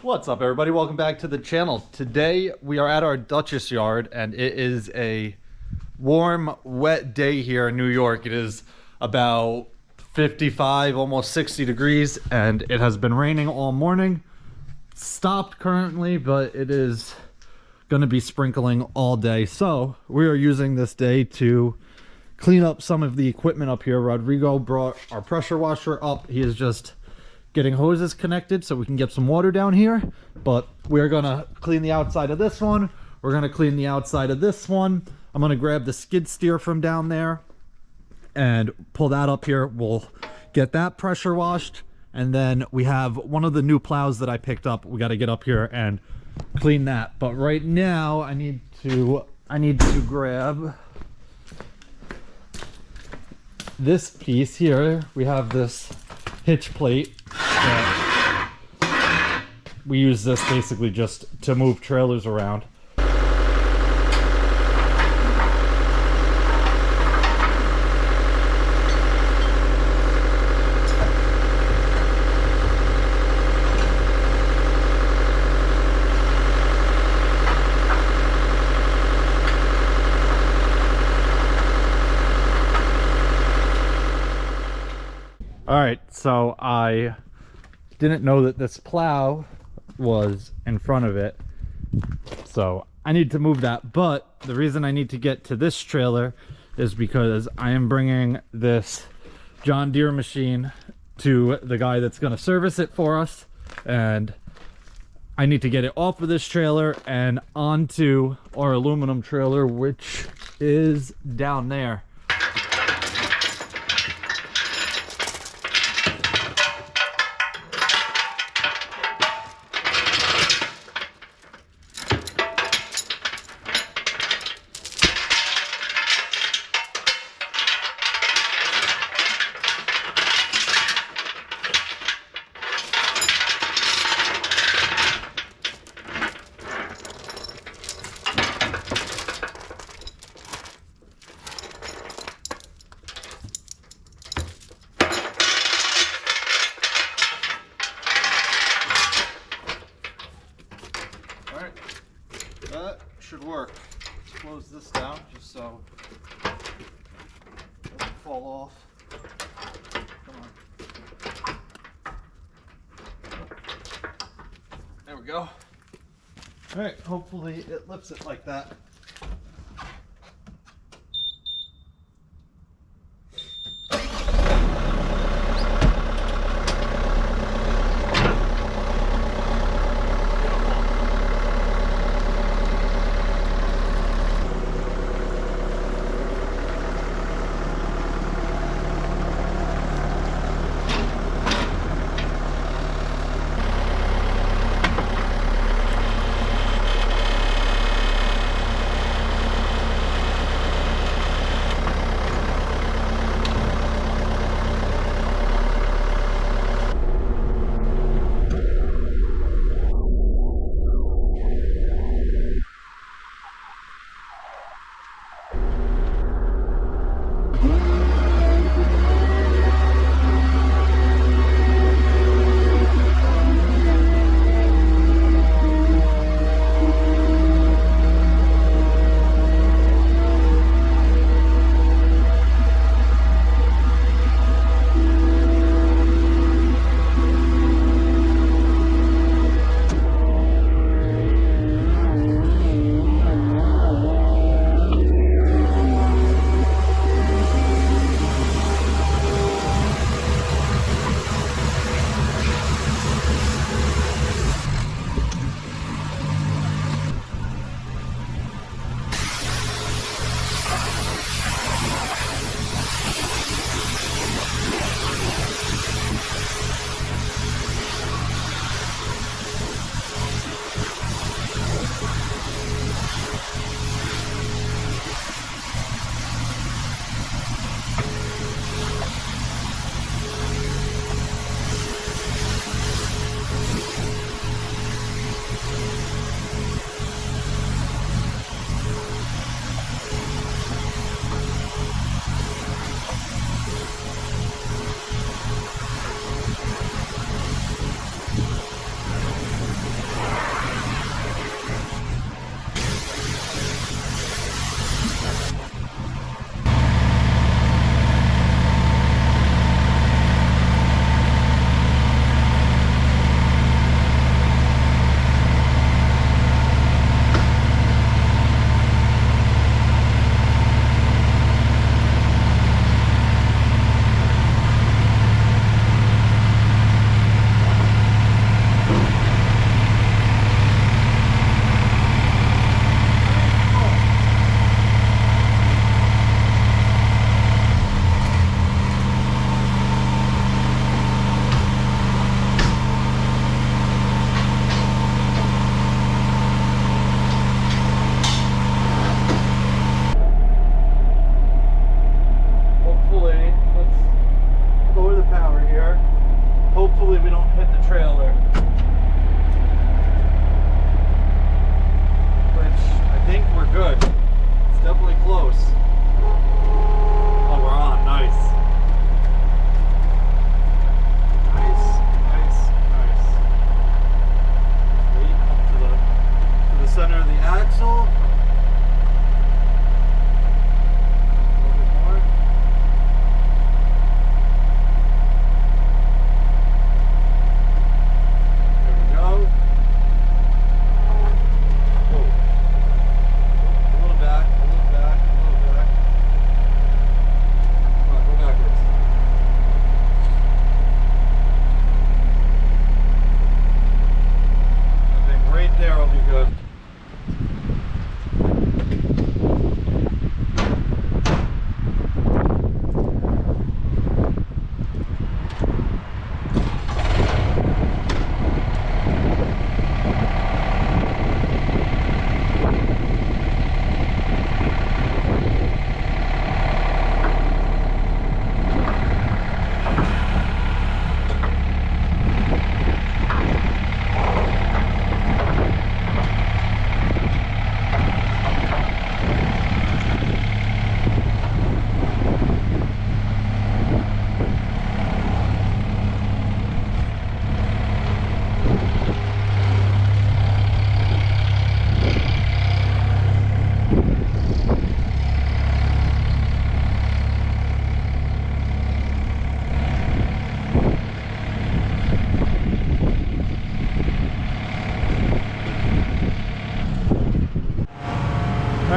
What's up, everybody? Welcome back to the channel. Today we are at our Dutchess yard and it is a warm, wet day here in New York. It is about 55, almost 60 degrees, and it has been raining all morning. Stopped currently, but it is going to be sprinkling all day. So we are using this day to clean up some of the equipment up here. Rodrigo brought our pressure washer up. He is just getting hoses connected so we can get some water down here, but we're gonna clean the outside of this one. We're gonna clean the outside of this one. I'm gonna grab the skid steer from down there and pull that up here. We'll get that pressure washed, and then we have one of the new plows that I picked up. We got to get up here and clean that. But right now I need to grab this piece here. We have this hitch plate. We use this basically just to move trailers around. All right, so I didn't know that this plow was in front of it, so I need to move that. But the reason I need to get to this trailer is because I am bringing this John Deere machine to the guy that's going to service it for us, and I need to get it off of this trailer and onto our aluminum trailer, which is down there. That should work. Close this down just so it doesn't fall off. Come on. There we go. Alright, hopefully it lifts it like that.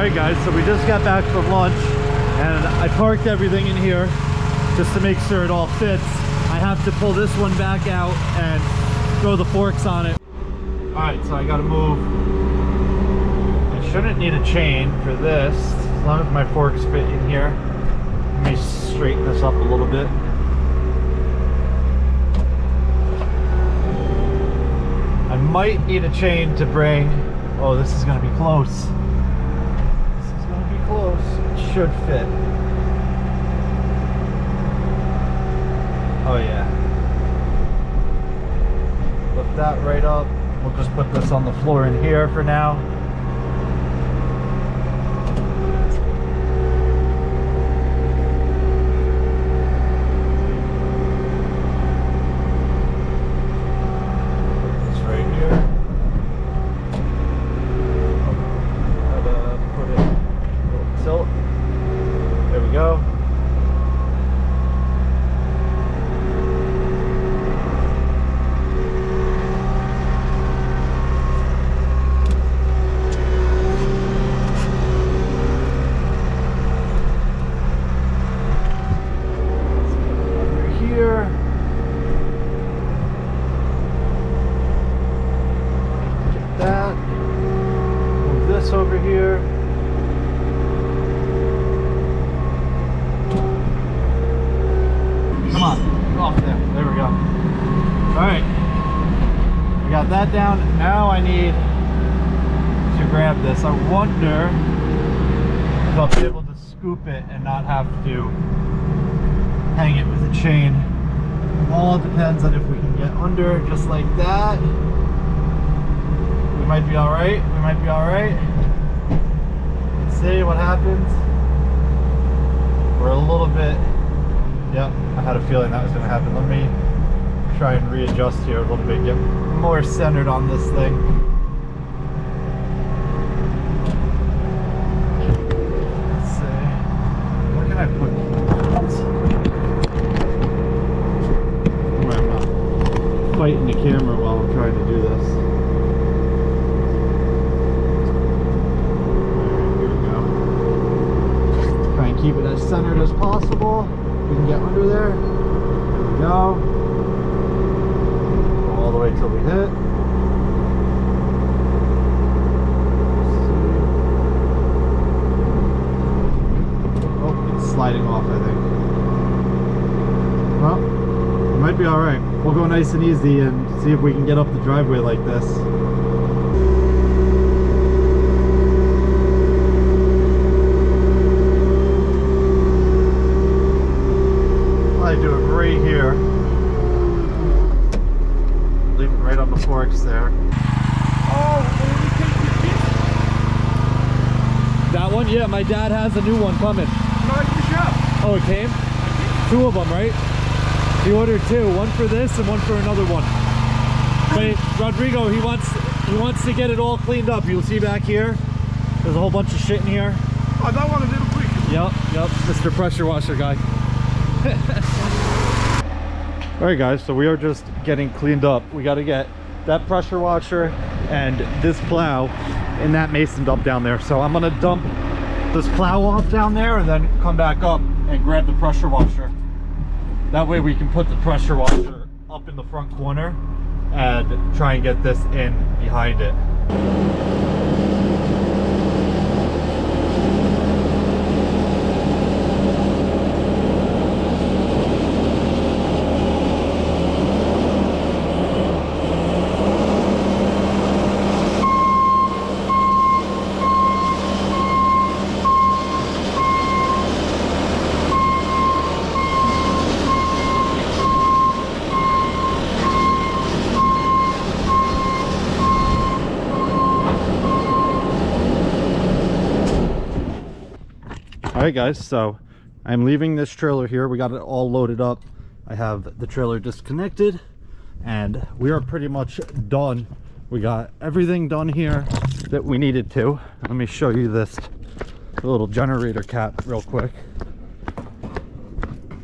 Alright guys, so we just got back from lunch and I parked everything in here just to make sure it all fits. I have to pull this one back out and throw the forks on it. Alright, so I gotta move. I shouldn't need a chain for this as long as my forks fit in here. Let me straighten this up a little bit. I might need a chain to bring. Oh, this is gonna be close. Close. It should fit. Oh yeah. Lift that right up. We'll just put this on the floor in here for now. Put this right here. Put it tilt. There we go. Over here. Get that. Move this over here. Come on, off there. There we go. Alright. We got that down. Now I need to grab this. I wonder if I'll be able to scoop it and not have to hang it with a chain. All depends on if we can get under just like that. We might be alright. We might be alright. Let's see what happens. We're a little bit. Yep, I had a feeling that was going to happen. Let me try and readjust here a little bit, get more centered on this thing. Let's see. Where can I put these? Where I'm not fighting the camera while I'm trying to do this. Here we go. Try and keep it as centered as possible. We can get under there. There we go. Go all the way till we hit. Oh, it's sliding off, I think. Well, it might be alright. We'll go nice and easy and see if we can get up the driveway like this. I do it right here. Leave it right on the forks there. Oh, That one? Yeah, my dad has a new one coming. Oh, it came? Two of them, right? He ordered two. One for this and one for another one. Wait, Rodrigo, he wants to get it all cleaned up. You'll see back here. There's a whole bunch of shit in here. Oh, that one a little quick. Yep, Mr. Pressure Washer guy. Alright guys, so we are just getting cleaned up. We got to get that pressure washer and this plow in that mason dump down there. So I'm gonna dump this plow off down there and then come back up and grab the pressure washer. That way we can put the pressure washer up in the front corner and try and get this in behind it. Alright guys, so I'm leaving this trailer here. We got it all loaded up. I have the trailer disconnected and we are pretty much done. We got everything done here that we needed to. Let me show you this little generator cap real quick.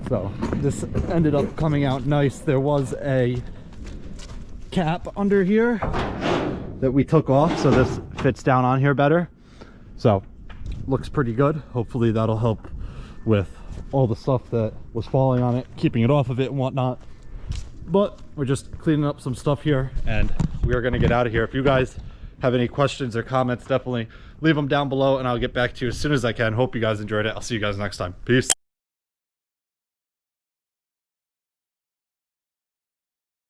So this ended up coming out nice. There was a cap under here that we took off, so this fits down on here better. So looks pretty good. Hopefully that'll help with all the stuff that was falling on it, keeping it off of it and whatnot. But we're just cleaning up some stuff here and we are going to get out of here. If you guys have any questions or comments, definitely leave them down below and I'll get back to you as soon as I can. Hope you guys enjoyed it. I'll see you guys next time. Peace.